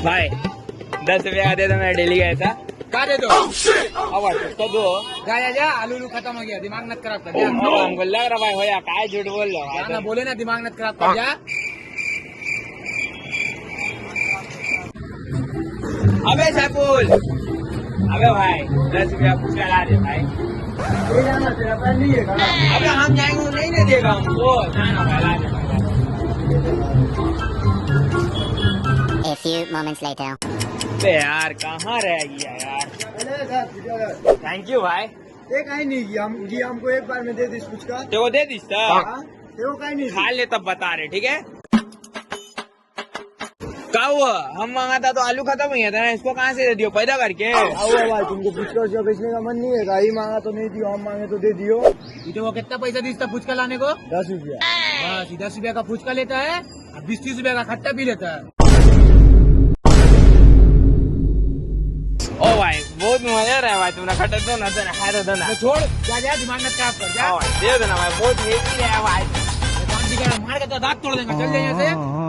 भाई 10 रुपया दे दो, मैं डेली गया था। क्या दे दो? तो दो। जा जा, आलू खत्म हो गया, दिमाग मत खराब कर। हमको लग रहा भाई होया काय झूठ बोल रहा ना बोले ना, दिमाग मत खराब कर। जा अबे सैफुल, अबे भाई 10 रुपया पुचका ला दे भाई। अबे हम जाएंगे, नहीं देगा हमको। ना भाई ला दे। A few moments later. अबे यार कहाँ रह गया यार। थैंक यू भाई। एक आई नहीं की हमको एक बार में दे दी कुछ का। तेरे को दे दी वो कहीं नहीं खा ले तब बता रहे, ठीक है। क्या हुआ? हम मांगा था तो आलू खत्म हो गया था ना, इसको कहाँ से दे दियो पैदा करके? भाई तुमको पुचका जो बेचने का मन नहीं है का? ही मांगा तो नहीं दियो, हम मांगे तो दे दियो। तो वो कितना पैसा दीता फुचका लाने को? 10 रुपया। बस 10 रुपया का फुचका लेता है, 20-30 रुपया का खट्टा भी लेता है। ओ भाई बहुत मजा रहा है भाई, तुमने खट्टा दो ना, दो ना। छोड़, जा दिमाग मत खराब कर। जा दे देना भाई, बहुत हेवी है भाई। मार के तो दांत तोड़ देंगे, चल जाइए से।